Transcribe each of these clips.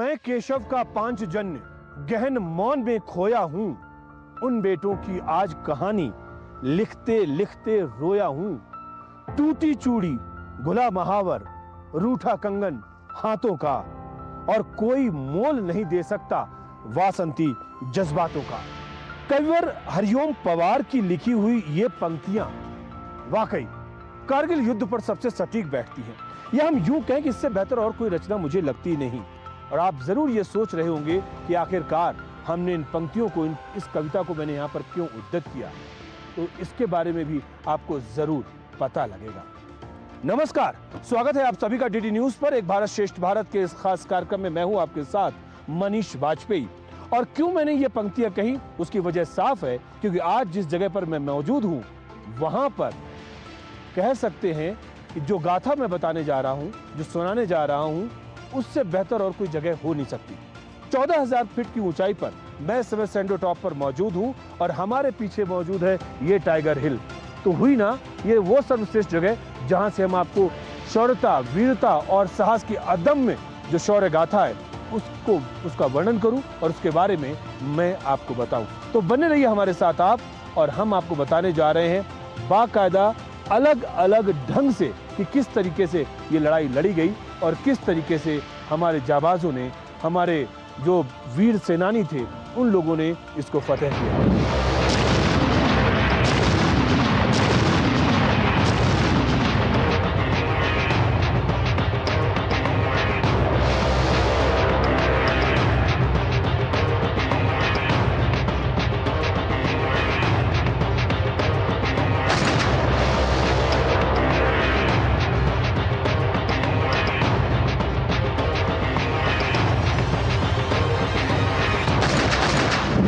मैं केशव का पांचजन्य गहन मौन में खोया हूं। उन बेटों की आज कहानी लिखते लिखते रोया हूं। टूटी चूड़ी, घुला महावर, रूठा कंगन हाथों का, और कोई मोल नहीं दे सकता वासंती जज्बातों का। कविवर हरिओम पवार की लिखी हुई ये पंक्तियां वाकई कारगिल युद्ध पर सबसे सटीक बैठती हैं। या हम यूं कहें कि इससे बेहतर और कोई रचना मुझे लगती नहीं। और आप जरूर ये सोच रहे होंगे कि आखिरकार हमने इन पंक्तियों को, इस कविता को मैंने यहाँ पर क्यों उद्धृत किया, तो इसके बारे में भी आपको जरूर पता लगेगा। नमस्कार, स्वागत है आप सभी का डीडी न्यूज पर। एक भारत श्रेष्ठ भारत के इस खास कार्यक्रम में मैं हूं आपके साथ मनीष वाजपेयी। और क्यों मैंने ये पंक्तियां कही, उसकी वजह साफ है, क्योंकि आज जिस जगह पर मैं मौजूद हूं वहां पर कह सकते हैं कि जो गाथा मैं बताने जा रहा हूं, जो सुनाने जा रहा हूं, उससे बेहतर और कोई जगह हो नहीं सकती। 14,000 फीट की ऊंचाई पर मैं इस समय सैंडो टॉप पर मौजूद हूं और हमारे पीछे मौजूद है ये टाइगर हिल। तो हुई ना ये वो सर्वश्रेष्ठ जगह जहां से हम आपको शौर्यता, वीरता और साहस की अदम्य जो शौर्य गाथा है उसका वर्णन करूं और उसके बारे में मैं आपको बताऊं। तो बने रहिए हमारे साथ आप, और हम आपको बताने जा रहे हैं बाकायदा अलग अलग ढंग से कि किस तरीके से ये लड़ाई लड़ी गई और किस तरीके से हमारे जाबाजों ने, हमारे जो वीर सेनानी थे, उन लोगों ने इसको फतेह किया।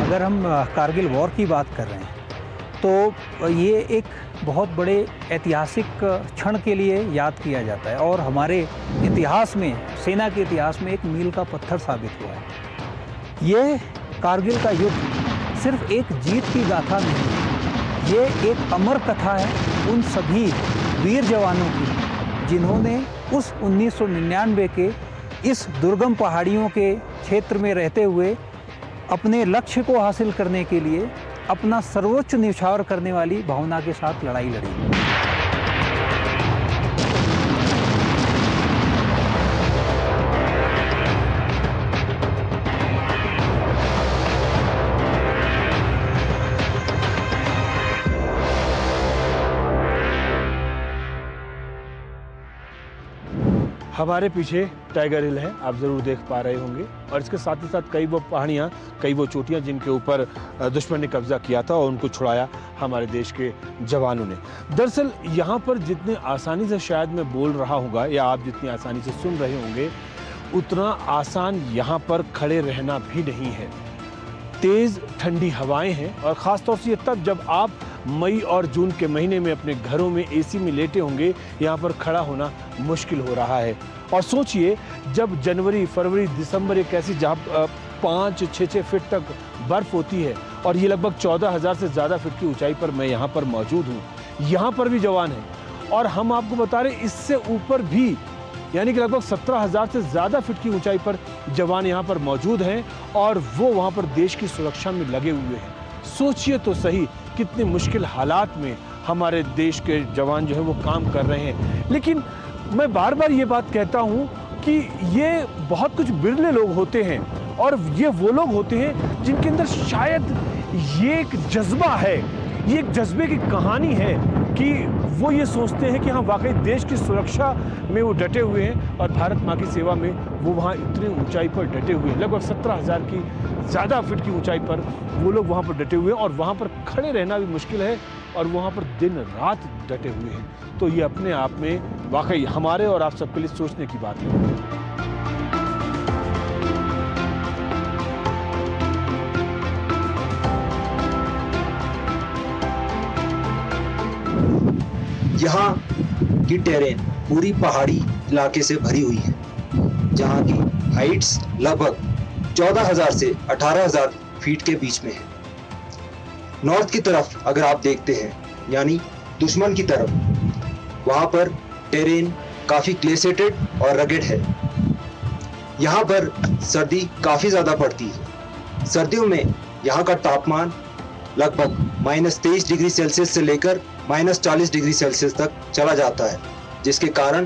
अगर हम कारगिल वॉर की बात कर रहे हैं तो ये एक बहुत बड़े ऐतिहासिक क्षण के लिए याद किया जाता है और हमारे इतिहास में, सेना के इतिहास में एक मील का पत्थर साबित हुआ है। ये कारगिल का युद्ध सिर्फ एक जीत की गाथा नहीं है, ये एक अमर कथा है उन सभी वीर जवानों की जिन्होंने उस 1999 के इस दुर्गम पहाड़ियों के क्षेत्र में रहते हुए अपने लक्ष्य को हासिल करने के लिए अपना सर्वोच्च न्यौछावर करने वाली भावना के साथ लड़ाई लड़ी। हमारे पीछे टाइगर हिल है, आप जरूर देख पा रहे होंगे, और इसके साथ ही साथ कई वो पहाड़ियाँ, कई वो चोटियाँ जिनके ऊपर दुश्मन ने कब्जा किया था और उनको छुड़ाया हमारे देश के जवानों ने। दरअसल यहाँ पर जितने आसानी से शायद मैं बोल रहा हूँगा या आप जितनी आसानी से सुन रहे होंगे, उतना आसान यहाँ पर खड़े रहना भी नहीं है। तेज़ ठंडी हवाएं हैं और ख़ासतौर से ये तब जब आप मई और जून के महीने में अपने घरों में एसी में लेटे होंगे, यहाँ पर खड़ा होना मुश्किल हो रहा है। और सोचिए जब जनवरी, फरवरी, दिसंबर एक ऐसी जहाँ 5-6 फीट तक बर्फ़ होती है और ये लगभग 14,000 से ज़्यादा फीट की ऊंचाई पर मैं यहाँ पर मौजूद हूँ। यहाँ पर भी जवान हैं और हम आपको बता रहे इससे ऊपर भी, यानी कि लगभग 17,000 से ज़्यादा फीट की ऊंचाई पर जवान यहाँ पर मौजूद हैं और वो वहाँ पर देश की सुरक्षा में लगे हुए हैं। सोचिए तो सही कितने मुश्किल हालात में हमारे देश के जवान जो है वो काम कर रहे हैं। लेकिन मैं बार बार ये बात कहता हूँ कि ये बहुत कुछ बिरले लोग होते हैं और ये वो लोग होते हैं जिनके अंदर शायद ये एक जज्बा है, ये एक जज्बे की कहानी है कि वो ये सोचते हैं कि हाँ वाकई देश की सुरक्षा में वो डटे हुए हैं और भारत माँ की सेवा में वो वहाँ इतनी ऊंचाई पर डटे हुए हैं। लगभग 17,000 की ज़्यादा फीट की ऊंचाई पर वो लोग वहाँ पर डटे हुए हैं और वहाँ पर खड़े रहना भी मुश्किल है और वहाँ पर दिन रात डटे हुए हैं। तो ये अपने आप में वाकई हमारे और आप सबके लिए सोचने की बात है। यहाँ की टेरेन पूरी पहाड़ी इलाके से भरी हुई है, जहाँ की हाइट्स लगभग 14,000 से 18,000 फीट के बीच में है। नॉर्थ की तरफ अगर आप देखते हैं, यानी दुश्मन की तरफ, वहाँ पर टेरेन काफ़ी ग्लेशिएटेड और रगेड है। यहाँ पर सर्दी काफ़ी ज़्यादा पड़ती है। सर्दियों में यहाँ का तापमान लगभग -23 डिग्री सेल्सियस से लेकर -40 डिग्री सेल्सियस तक चला जाता है, जिसके कारण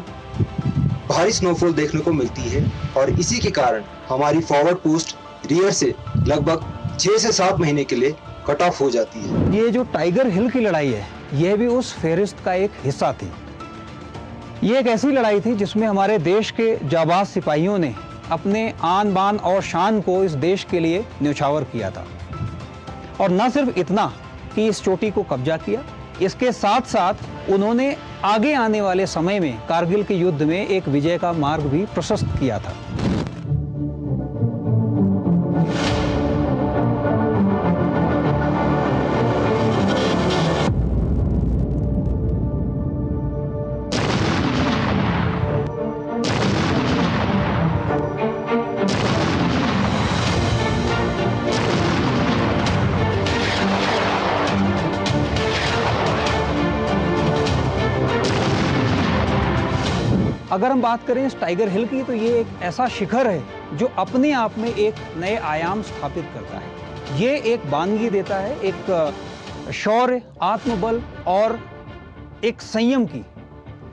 भारी स्नोफॉल देखने को मिलती है। और इसी के कारण हमारी फॉरवर्ड पोस्ट रियर से लगभग 6 से 7 महीने के लिए कट ऑफ हो जाती है। ये जो टाइगर हिल की लड़ाई है, यह भी उस फेहरिस्त का एक हिस्सा थी। ये एक ऐसी लड़ाई थी जिसमें हमारे देश के जाबाज सिपाहियों ने अपने आन बान और शान को इस देश के लिए न्यौछावर किया था। और न सिर्फ इतना कि इस चोटी को कब्जा किया, इसके साथ साथ उन्होंने आगे आने वाले समय में कारगिल के युद्ध में एक विजय का मार्ग भी प्रशस्त किया था। अगर हम बात करें इस टाइगर हिल की, तो ये एक ऐसा शिखर है जो अपने आप में एक नए आयाम स्थापित करता है। ये एक बानगी देता है, एक शौर्य, आत्मबल और एक संयम की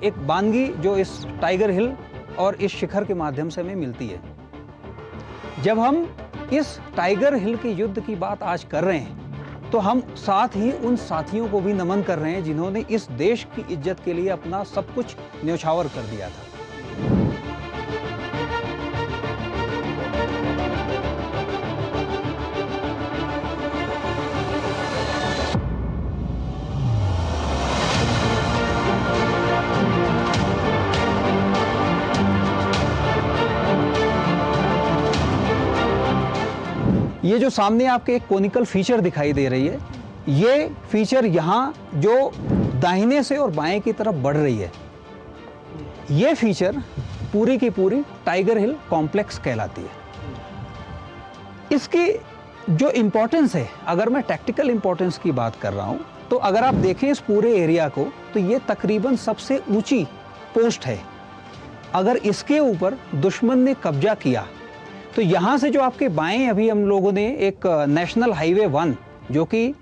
एक बानगी जो इस टाइगर हिल और इस शिखर के माध्यम से हमें मिलती है। जब हम इस टाइगर हिल के युद्ध की बात आज कर रहे हैं, तो हम साथ ही उन साथियों को भी नमन कर रहे हैं जिन्होंने इस देश की इज्जत के लिए अपना सब कुछ न्यौछावर कर दिया था। ये जो सामने आपके एक कोनिकल फीचर दिखाई दे रही है, ये फीचर यहाँ जो दाहिने से और बाएं की तरफ बढ़ रही है, ये फीचर पूरी की पूरी टाइगर हिल कॉम्प्लेक्स कहलाती है। इसकी जो इम्पोर्टेंस है, अगर मैं टैक्टिकल इम्पोर्टेंस की बात कर रहा हूँ, तो अगर आप देखें इस पूरे एरिया को, तो ये तकरीबन सबसे ऊंची पोस्ट है। अगर इसके ऊपर दुश्मन ने कब्जा किया, तो यहाँ से जो आपके बाएं अभी हम लोगों ने एक नेशनल हाईवे 1 जो कि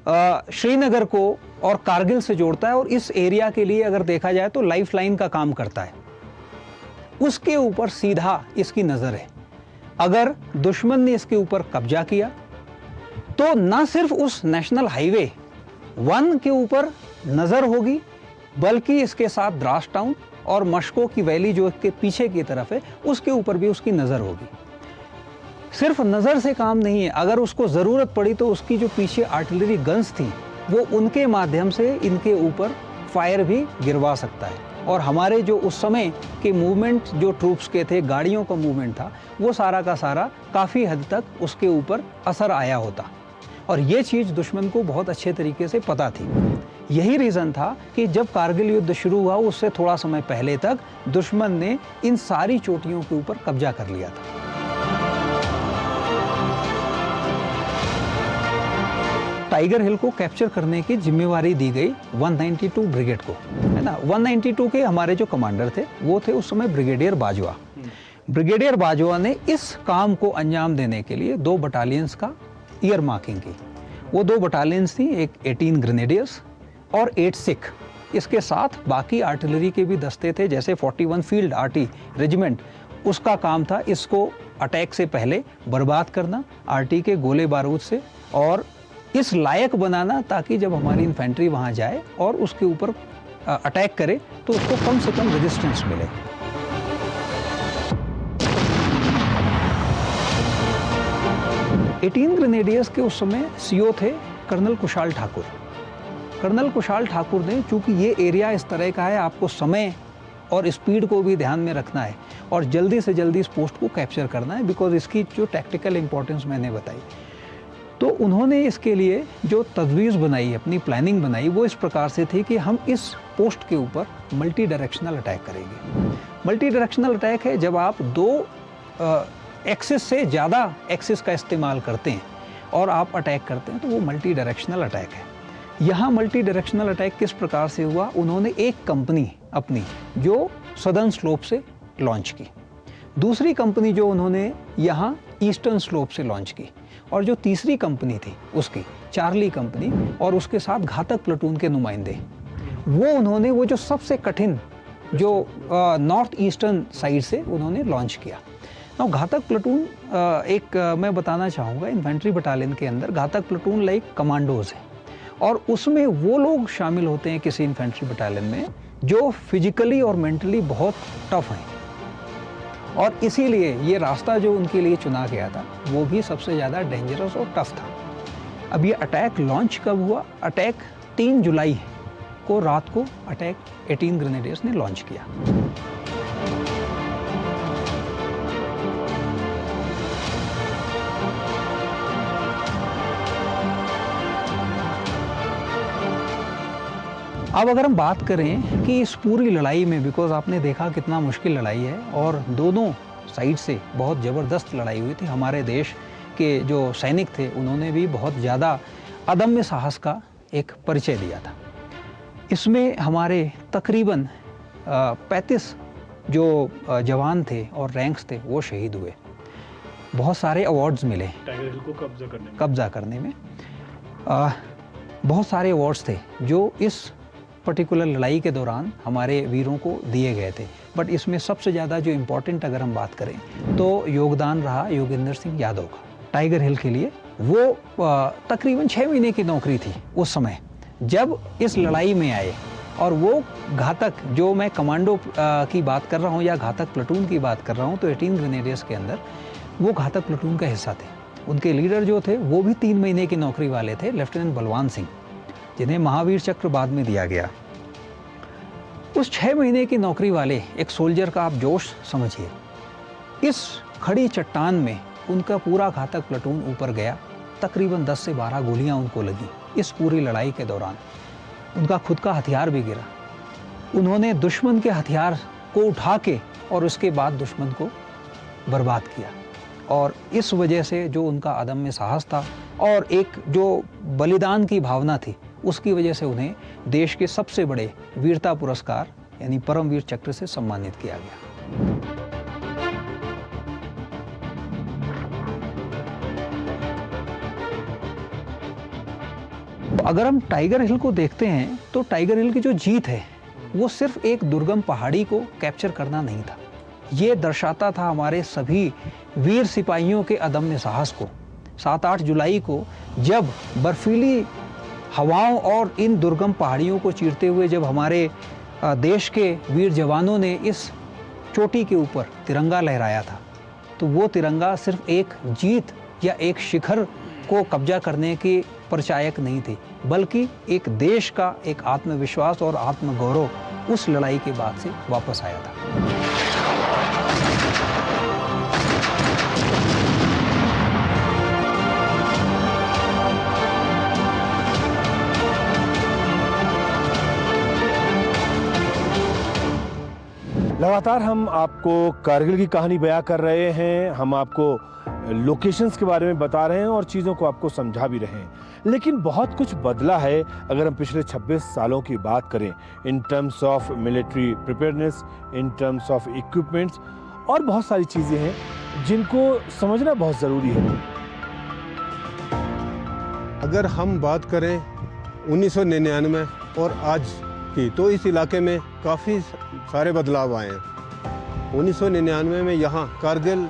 श्रीनगर को और कारगिल से जोड़ता है और इस एरिया के लिए अगर देखा जाए तो लाइफलाइन का काम करता है, उसके ऊपर सीधा इसकी नज़र है। अगर दुश्मन ने इसके ऊपर कब्जा किया तो न सिर्फ उस नेशनल हाईवे 1 के ऊपर नज़र होगी, बल्कि इसके साथ द्रास टाउन और मशको की वैली जो इसके पीछे की तरफ है, उसके ऊपर भी उसकी नज़र होगी। सिर्फ नज़र से काम नहीं है, अगर उसको ज़रूरत पड़ी तो उसकी जो पीछे आर्टिलरी गन्स थी, वो उनके माध्यम से इनके ऊपर फायर भी गिरवा सकता है। और हमारे जो उस समय के मूवमेंट जो ट्रूप्स के थे, गाड़ियों का मूवमेंट था, वो सारा का सारा काफ़ी हद तक उसके ऊपर असर आया होता। और ये चीज़ दुश्मन को बहुत अच्छे तरीके से पता थी। यही रीज़न था कि जब कारगिल युद्ध शुरू हुआ, उससे थोड़ा समय पहले तक दुश्मन ने इन सारी चोटियों के ऊपर कब्जा कर लिया था। टाइगर हिल को कैप्चर करने की जिम्मेवारी दी गई 192 ब्रिगेड को, है ना। 192 के हमारे जो कमांडर थे, वो थे उस समय ब्रिगेडियर बाजवा। ब्रिगेडियर बाजवा ने इस काम को अंजाम देने के लिए 2 बटालियंस का ईयर मार्किंग की। वो 2 बटालियंस थी, एक 18 ग्रेनेडियर्स और 8 सिख। इसके साथ बाकी आर्टिलरी के भी दस्ते थे, जैसे 41 फील्ड आर्टी रेजिमेंट। उसका काम था इसको अटैक से पहले बर्बाद करना आर्टी के गोले बारूद से, और इस लायक बनाना ताकि जब हमारी इन्फेंट्री वहाँ जाए और उसके ऊपर अटैक करे तो उसको कम से कम रेजिस्टेंस मिले। एटीन ग्रेनेडियर्स के उस समय सीओ थे कर्नल कुशाल ठाकुर। कर्नल कुशाल ठाकुर ने, चूंकि ये एरिया इस तरह का है, आपको समय और स्पीड को भी ध्यान में रखना है और जल्दी से जल्दी इस पोस्ट को कैप्चर करना है, बिकॉज इसकी जो टैक्टिकल इंपॉर्टेंस मैंने बताई, तो उन्होंने इसके लिए जो तजवीज़ बनाई, अपनी प्लानिंग बनाई, वो इस प्रकार से थी कि हम इस पोस्ट के ऊपर मल्टी डायरेक्शनल अटैक करेंगे। मल्टी डायरेक्शनल अटैक है जब आप 2 एक्सिस से ज़्यादा एक्सिस का इस्तेमाल करते हैं और आप अटैक करते हैं, तो वो मल्टी डायरेक्शनल अटैक है। यहाँ मल्टी डायरेक्शनल अटैक किस प्रकार से हुआ, उन्होंने एक कंपनी अपनी जो सदर्न स्लोप से लॉन्च की। दूसरी कंपनी जो उन्होंने यहाँ ईस्टर्न स्लोप से लॉन्च की, और जो तीसरी कंपनी थी उसकी चार्ली कंपनी और उसके साथ घातक प्लाटून के नुमाइंदे, वो उन्होंने वो जो सबसे कठिन जो नॉर्थ ईस्टर्न साइड से उन्होंने लॉन्च किया। और घातक प्लाटून मैं बताना चाहूँगा, इन्फेंट्री बटालियन के अंदर घातक प्लाटून लाइक कमांडोज है, और उसमें वो लोग शामिल होते हैं किसी इन्फेंट्री बटालियन में जो फिजिकली और मेंटली बहुत टफ हैं, और इसीलिए ये रास्ता जो उनके लिए चुना गया था वो भी सबसे ज़्यादा डेंजरस और टफ था। अब ये अटैक लॉन्च कब हुआ? अटैक 3 जुलाई को रात को अटैक 18 ग्रेनेडियर्स ने लॉन्च किया। अब अगर हम बात करें कि इस पूरी लड़ाई में, बिकॉज आपने देखा कितना मुश्किल लड़ाई है और दोनों साइड से बहुत ज़बरदस्त लड़ाई हुई थी। हमारे देश के जो सैनिक थे उन्होंने भी बहुत ज़्यादा अदम्य साहस का एक परिचय दिया था। इसमें हमारे तकरीबन 35 जो जवान थे और रैंक्स थे वो शहीद हुए। बहुत सारे अवार्ड्स मिले टाइगर हिल को कब्जा करने में। बहुत सारे अवार्ड्स थे जो इस पर्टिकुलर लड़ाई के दौरान हमारे वीरों को दिए गए थे, बट इसमें सबसे ज़्यादा जो इम्पोर्टेंट अगर हम बात करें तो योगदान रहा योगेंद्र सिंह यादव का टाइगर हिल के लिए। वो तकरीबन 6 महीने की नौकरी थी उस समय जब इस लड़ाई में आए, और वो घातक, जो मैं कमांडो की बात कर रहा हूँ या घातक प्लाटून की बात कर रहा हूँ, तो 18 ग्रेनेडियर्स के अंदर वो घातक प्लाटून का हिस्सा थे। उनके लीडर जो थे वो भी 3 महीने की नौकरी वाले थे, लेफ्टिनेंट बलवान सिंह, जिन्हें महावीर चक्र बाद में दिया गया। उस 6 महीने की नौकरी वाले एक सोल्जर का आप जोश समझिए। इस खड़ी चट्टान में उनका पूरा घातक प्लाटून ऊपर गया, तकरीबन 10 से 12 गोलियां उनको लगी इस पूरी लड़ाई के दौरान। उनका खुद का हथियार भी गिरा। उन्होंने दुश्मन के हथियार को उठा के और उसके बाद दुश्मन को बर्बाद किया, और इस वजह से जो उनका अदम्य साहस था और एक जो बलिदान की भावना थी, उसकी वजह से उन्हें देश के सबसे बड़े वीरता पुरस्कार यानी परमवीर चक्र से सम्मानित किया गया। अगर हम टाइगर हिल को देखते हैं तो टाइगर हिल की जो जीत है वो सिर्फ एक दुर्गम पहाड़ी को कैप्चर करना नहीं था, ये दर्शाता था हमारे सभी वीर सिपाहियों के अदम्य साहस को। 7-8 जुलाई को जब बर्फीली हवाओं और इन दुर्गम पहाड़ियों को चीरते हुए जब हमारे देश के वीर जवानों ने इस चोटी के ऊपर तिरंगा लहराया था, तो वो तिरंगा सिर्फ एक जीत या एक शिखर को कब्जा करने की परिचायक नहीं थी, बल्कि एक देश का एक आत्मविश्वास और आत्मगौरव उस लड़ाई के बाद से वापस आया था। लगातार हम आपको कारगिल की कहानी बयां कर रहे हैं, हम आपको लोकेशंस के बारे में बता रहे हैं और चीज़ों को आपको समझा भी रहे हैं, लेकिन बहुत कुछ बदला है अगर हम पिछले 26 सालों की बात करें in terms of military preparedness, in terms of equipments, और बहुत सारी चीज़ें हैं जिनको समझना बहुत ज़रूरी है। अगर हम बात करें 1999 और आज की, तो इस इलाके में काफ़ी सारे बदलाव आए हैं। 1999 में यहाँ कारगिल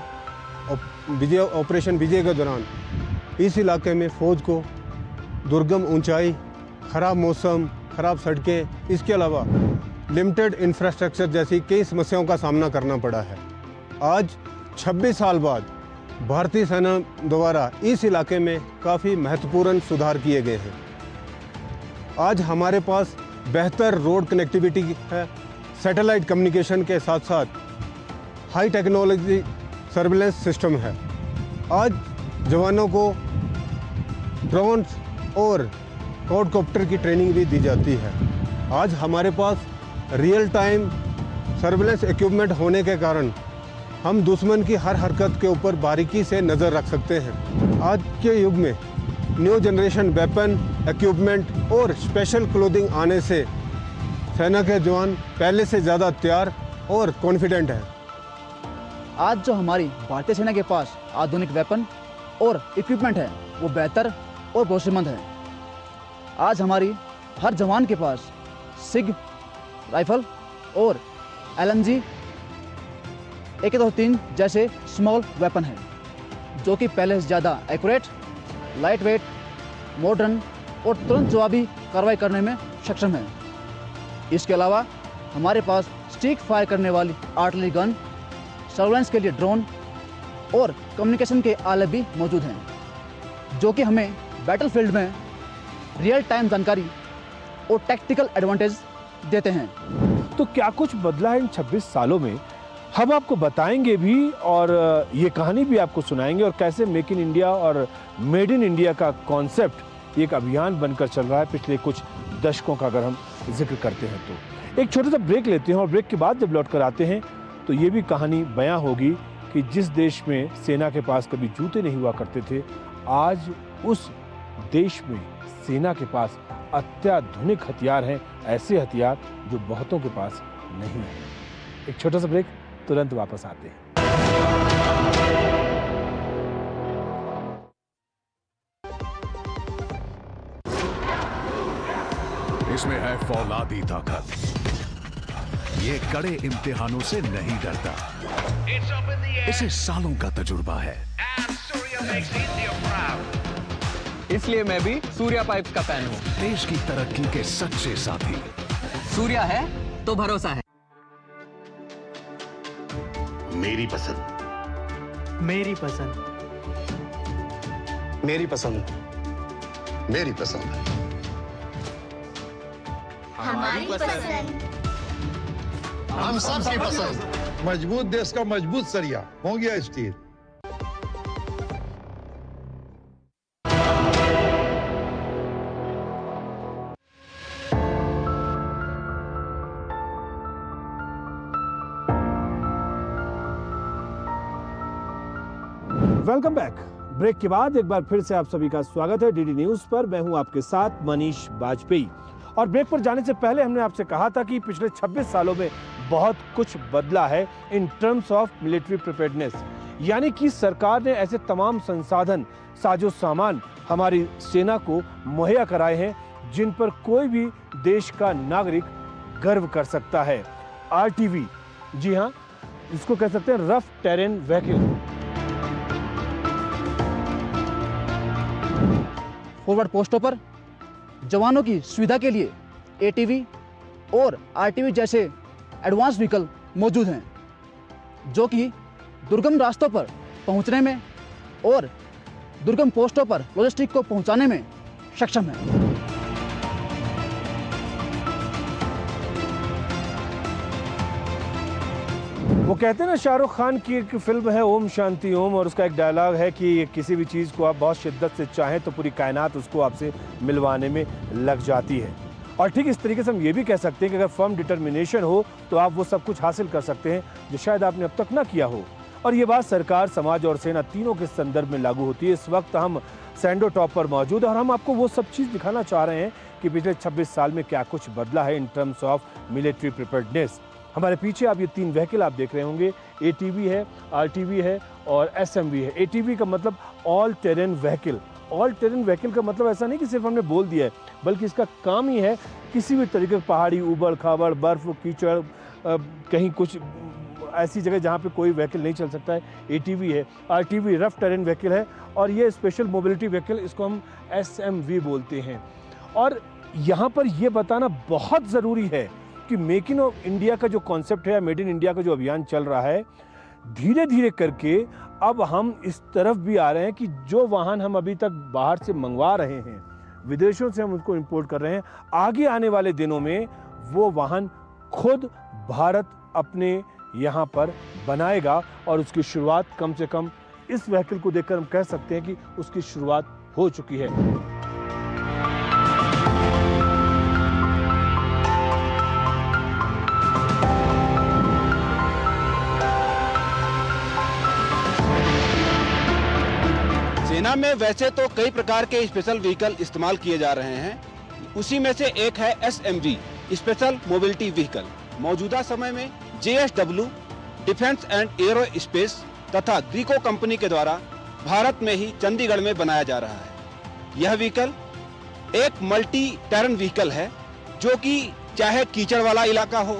ऑपरेशन विजय के दौरान इस इलाके में फ़ौज को दुर्गम ऊंचाई, ख़राब मौसम, ख़राब सड़कें, इसके अलावा लिमिटेड इंफ्रास्ट्रक्चर जैसी कई समस्याओं का सामना करना पड़ा है। आज 26 साल बाद भारतीय सेना द्वारा इस इलाके में काफ़ी महत्वपूर्ण सुधार किए गए हैं। आज हमारे पास बेहतर रोड कनेक्टिविटी है, सैटेलाइट कम्युनिकेशन के साथ साथ हाई टेक्नोलॉजी सर्विलेंस सिस्टम है। आज जवानों को ड्रोन्स और क्वाडकॉप्टर की ट्रेनिंग भी दी जाती है। आज हमारे पास रियल टाइम सर्विलेंस इक्विपमेंट होने के कारण हम दुश्मन की हर हरकत के ऊपर बारीकी से नज़र रख सकते हैं। आज के युग में न्यू जनरेशन वेपन, इक्विपमेंट और स्पेशल क्लोथिंग आने से सेना के जवान पहले से ज़्यादा तैयार और कॉन्फिडेंट हैं। आज जो हमारी भारतीय सेना के पास आधुनिक वेपन और इक्विपमेंट है वो बेहतर और भरोसेमंद है। आज हमारी हर जवान के पास सिग राइफल और LMG AK-3 जैसे स्मॉल वेपन है, जो कि पहले से ज़्यादा एक्यूरेट, लाइट वेट, मॉडर्न और तुरंत जवाबी कार्रवाई करने में सक्षम है। इसके अलावा हमारे पास स्टिक फायर करने वाली आर्टिलरी गन, सर्वेलेंस के लिए ड्रोन और कम्युनिकेशन के आले भी मौजूद हैं, जो कि हमें बैटलफील्ड में रियल टाइम जानकारी और टैक्टिकल एडवांटेज देते हैं। तो क्या कुछ बदला है इन 26 सालों में, हम आपको बताएंगे भी और ये कहानी भी आपको सुनाएंगे, और कैसे मेक इन इंडिया और मेड इन इंडिया का कॉन्सेप्ट एक अभियान बनकर चल रहा है पिछले कुछ दशकों का अगर हम जिक्र करते हैं। तो एक छोटा सा ब्रेक लेते हैं और ब्रेक के बाद जब लौट कर आते हैं तो ये भी कहानी बयां होगी कि जिस देश में सेना के पास कभी जूते नहीं हुआ करते थे, आज उस देश में सेना के पास अत्याधुनिक हथियार हैं, ऐसे हथियार जो बहुतों के पास नहीं है। एक छोटा सा ब्रेक, तुरंत वापस आते हैं। इसमें है फौलादी ताकत, ये कड़े इम्तिहानों से नहीं डरता, इसे सालों का तजुर्बा है। इसलिए मैं भी सूर्या पाइप्स का फैन हूँ। देश की तरक्की के सच्चे साथी। सूर्या है तो भरोसा है। मेरी पसंद, मेरी पसंद, मेरी पसंद, मेरी पसंद, हमारी पसंद, हम सबकी पसंद। मजबूत देश का मजबूत सरिया हो गया स्टील। Welcome back. ब्रेक के बाद एक बार फिर से आप सभी का स्वागत है डीडी न्यूज पर। मैं हूं आपके साथ मनीष बाजपेयी। और ब्रेक पर जाने से पहले हमने आपसे कहा था कि पिछले 26 सालों में बहुत कुछ बदला है in terms of military preparedness, यानी कि सरकार ने ऐसे तमाम संसाधन, साजो सामान हमारी सेना को मुहैया कराए हैं जिन पर कोई भी देश का नागरिक गर्व कर सकता है। RTV, जी हाँ, इसको कह सकते हैं रफ टेरेन व्हीकल। फॉरवर्ड पोस्टों पर जवानों की सुविधा के लिए ATV और RTV जैसे एडवांस व्हीकल मौजूद हैं, जो कि दुर्गम रास्तों पर पहुंचने में और दुर्गम पोस्टों पर लॉजिस्टिक को पहुंचाने में सक्षम है। वो कहते हैं ना, शाहरुख खान की एक फिल्म है ओम शांति ओम, और उसका एक डायलॉग है कि किसी भी चीज़ को आप बहुत शिद्दत से चाहें तो पूरी कायनात उसको आपसे मिलवाने में लग जाती है। और ठीक इस तरीके से हम ये भी कह सकते हैं कि अगर फर्म डिटर्मिनेशन हो तो आप वो सब कुछ हासिल कर सकते हैं जो शायद आपने अब तक ना किया हो। और ये बात सरकार, समाज और सेना तीनों के संदर्भ में लागू होती है। इस वक्त हम सैंडो टॉप पर मौजूद हैं और हम आपको वो सब चीज़ दिखाना चाह रहे हैं कि पिछले 26 साल में क्या कुछ बदला है in terms of military preparedness. हमारे पीछे आप ये 3 व्हीकल आप देख रहे होंगे, ATV है, RTV है और SMV है। ATV का मतलब all terrain vehicle. All terrain vehicle का मतलब ऐसा नहीं कि सिर्फ हमने बोल दिया है, बल्कि इसका काम ही है किसी भी तरीके की पहाड़ी, उबड़ खाबड़, बर्फ, कीचड़, कहीं कुछ ऐसी जगह जहाँ पे कोई व्हीकल नहीं चल सकता है, ATV है। RTV रफ टेरेन व्हीकल है और ये स्पेशल मोबिलिटी व्हीकल, इसको हम SMV बोलते हैं। और यहाँ पर ये बताना बहुत ज़रूरी है कि मेक इन इंडिया का जो कॉन्सेप्ट है, मेड इन इंडिया का जो अभियान चल रहा है, धीरे धीरे करके अब हम इस तरफ भी आ रहे हैं कि जो वाहन हम अभी तक बाहर से मंगवा रहे हैं, विदेशों से हम उसको इंपोर्ट कर रहे हैं, आगे आने वाले दिनों में वो वाहन खुद भारत अपने यहाँ पर बनाएगा। और उसकी शुरुआत कम से कम इस व्हीकल को देखकर हम कह सकते हैं कि उसकी शुरुआत हो चुकी है। सेना में वैसे तो कई प्रकार के स्पेशल व्हीकल इस्तेमाल किए जा रहे हैं, उसी में से एक है SMV, स्पेशल मोबिलिटी व्हीकल। मौजूदा समय में JSW defence and arrow space तथा ग्रीको कंपनी के द्वारा भारत में ही चंडीगढ़ में बनाया जा रहा है। यह व्हीकल एक मल्टी टर्न व्हीकल है जो कि चाहे कीचड़ वाला इलाका हो,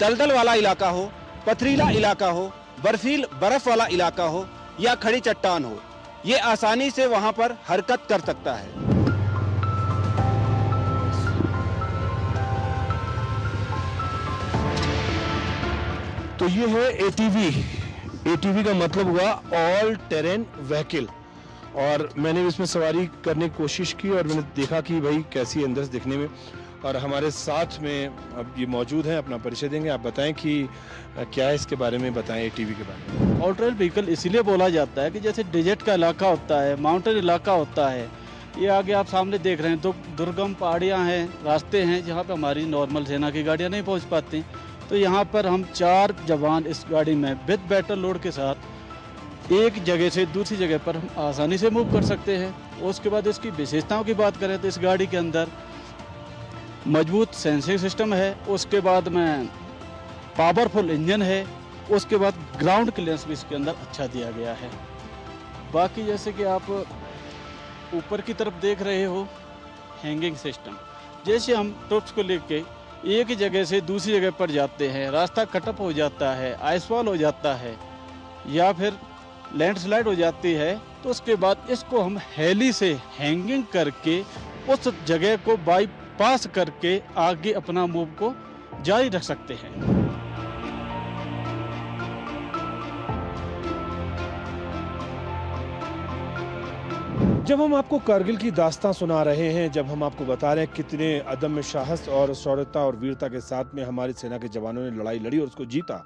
दलदल वाला इलाका हो, पथरीला इलाका हो, बर्फ वाला इलाका हो या खड़ी चट्टान हो, ये आसानी से वहां पर हरकत कर सकता है। तो ये है एटीवी। एटीवी का मतलब हुआ ऑल टेरेन व्हीकल, और मैंने भी इसमें सवारी करने की कोशिश की और मैंने देखा कि भाई कैसी है अंदर से दिखने में। और हमारे साथ में अब ये मौजूद हैं, अपना परिचय देंगे। आप बताएं कि क्या है इसके बारे में, बताएं एटीवी के बारे में। ऑल टेरेन व्हीकल इसीलिए बोला जाता है कि जैसे डेजर्ट का इलाका होता है, माउंटेन इलाका होता है, ये आगे आप सामने देख रहे हैं तो दुर्गम पहाड़ियाँ हैं, रास्ते हैं जहाँ पे हमारी नॉर्मल सेना की गाड़ियाँ नहीं पहुँच पाती। तो यहाँ पर हम 4 जवान इस गाड़ी में विद बैटल लोड के साथ एक जगह से दूसरी जगह पर हम आसानी से मूव कर सकते हैं। उसके बाद इसकी विशेषताओं की बात करें तो इस गाड़ी के अंदर मजबूत सेंसिंग सिस्टम है, उसके बाद में पावरफुल इंजन है, उसके बाद ग्राउंड क्लियरेंस भी इसके अंदर अच्छा दिया गया है। बाकी जैसे कि आप ऊपर की तरफ देख रहे हो हैंगिंग सिस्टम, जैसे हम ट्रुप्स को लेके एक जगह से दूसरी जगह पर जाते हैं, रास्ता कटअप हो जाता है, आइसफॉल हो जाता है या फिर लैंडस्लाइड हो जाती है, तो उसके बाद इसको हम हेली से हैंगिंग करके उस जगह को बाईपास करके आगे अपना मूव को जारी रख सकते हैं। जब हम आपको कारगिल की दास्तां सुना रहे हैं, जब हम आपको बता रहे हैं कितने अदम्य साहस और शौर्यता और वीरता के साथ में हमारी सेना के जवानों ने लड़ाई लड़ी और उसको जीता,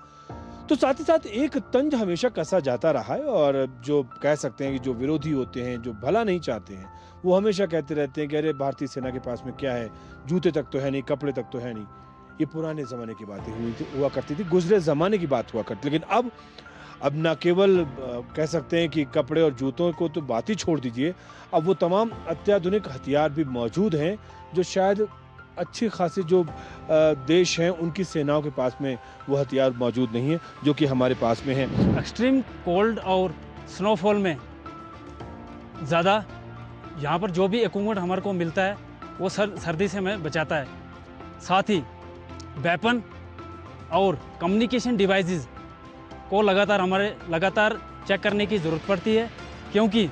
तो साथ ही साथ एक तंज हमेशा कसा जाता रहा है। और जो कह सकते हैं कि जो विरोधी होते हैं, जो भला नहीं चाहते हैं, वो हमेशा कहते रहते हैं कि अरे भारतीय सेना के पास में क्या है, जूते तक तो है नहीं, कपड़े तक तो है नहीं। ये पुराने ज़माने की बातें हुआ करती थी, गुजरे ज़माने की बात हुआ करती। लेकिन अब ना केवल कह सकते हैं कि कपड़े और जूतों को तो बात ही छोड़ दीजिए, अब वो तमाम अत्याधुनिक हथियार भी मौजूद हैं जो शायद अच्छी खासी जो देश हैं उनकी सेनाओं के पास में वो हथियार मौजूद नहीं है, जो कि हमारे पास में है। एक्सट्रीम कोल्ड और स्नोफॉल में ज़्यादा यहाँ पर जो भी इक्विपमेंट हमारे को मिलता है वो सर्दी से हमें बचाता है। साथ ही वेपन और कम्युनिकेशन डिवाइसेस को लगातार चेक करने की ज़रूरत पड़ती है, क्योंकि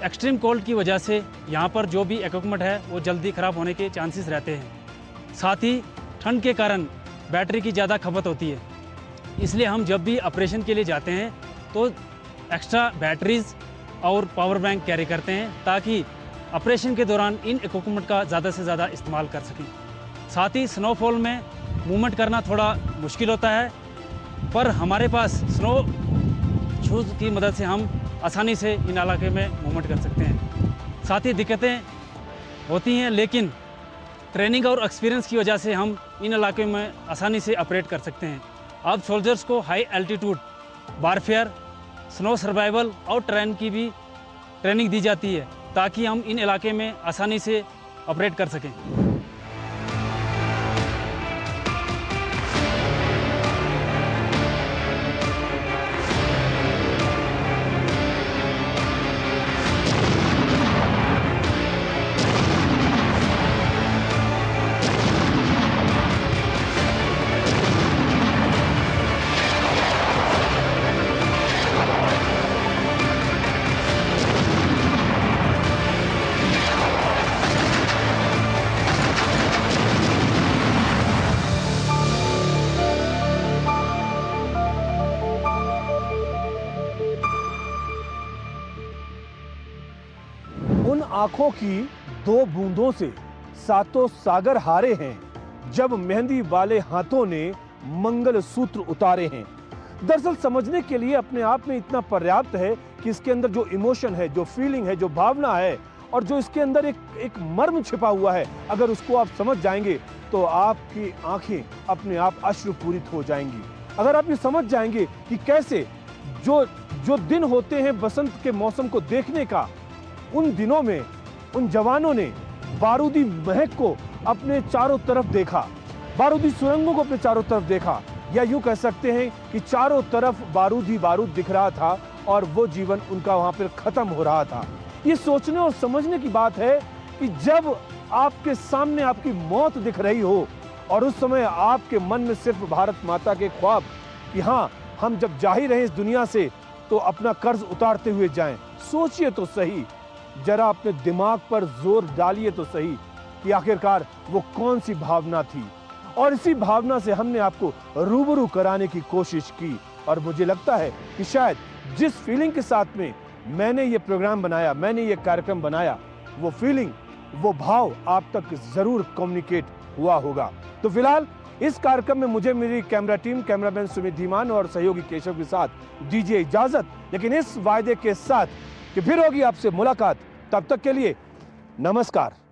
एक्सट्रीम कोल्ड की वजह से यहाँ पर जो भी इक्विपमेंट है वो जल्दी ख़राब होने के चांसेस रहते हैं। साथ ही ठंड के कारण बैटरी की ज़्यादा खपत होती है, इसलिए हम जब भी ऑपरेशन के लिए जाते हैं तो एक्स्ट्रा बैटरीज और पावर बैंक कैरी करते हैं ताकि ऑपरेशन के दौरान इन इक्विपमेंट का ज़्यादा से ज़्यादा इस्तेमाल कर सकें। साथ ही स्नोफॉल में मूवमेंट करना थोड़ा मुश्किल होता है, पर हमारे पास स्नो शूज़ की मदद से हम आसानी से इन इलाके में मूवमेंट कर सकते हैं। साथ ही दिक्कतें होती हैं, लेकिन ट्रेनिंग और एक्सपीरियंस की वजह से हम इन इलाके में आसानी से ऑपरेट कर सकते हैं। अब सोल्जर्स को high altitude warfare, snow survival और ट्रेन की भी ट्रेनिंग दी जाती है ताकि हम इन इलाके में आसानी से ऑपरेट कर सकें। आंखों की 2 बूंदों से सातों सागर हारे हैं, जब मेहंदी वाले हाथों ने मंगल सूत्र उतारे हैं। दरअसल समझने के लिए अपने आप में इतना पर्याप्त है कि इसके अंदर जो इमोशन है, जो फीलिंग है, जो भावना है और जो इसके अंदर एक मर्म छिपा हुआ है, अगर उसको आप समझ जाएंगे तो आपकी आंखें अपने आप अश्रुपूरित हो जाएंगी। अगर आप ये समझ जाएंगे कि कैसे जो दिन होते हैं बसंत के मौसम को देखने का, उन दिनों में उन जवानों ने बारूदी महक को अपने चारों तरफ देखा, बारूदी सुरंगों को अपने चारों तरफ देखा, या यूं कह सकते हैं कि चारों तरफ बारूद ही बारूद दिख रहा था और वो जीवन उनका वहां पर खत्म हो रहा था। ये सोचने और समझने की बात है कि जब आपके सामने आपकी मौत दिख रही हो और उस समय आपके मन में सिर्फ भारत माता के ख्वाब कि हाँ, हम जब जा ही रहे इस दुनिया से तो अपना कर्ज उतारते हुए जाएं। सोचिए तो सही, जरा अपने दिमाग पर जोर डालिए तो सही कि आखिरकार वो कौन सी भावना थी। और इसी भावना से हमने आपको रूबरू कराने की कोशिश की और मुझे लगता है कि शायद जिस फीलिंग के साथ में मैंने ये प्रोग्राम बनाया, मैंने ये कार्यक्रम बनाया, वो फीलिंग, वो भाव आप तक जरूर कम्युनिकेट हुआ होगा। तो फिलहाल इस कार्यक्रम में मुझे मेरी camera team, cameraman Sumit Dhiman और सहयोगी केशव के साथ दीजिए इजाजत, लेकिन इस वायदे के साथ कि फिर होगी आपसे मुलाकात। तब तक के लिए नमस्कार।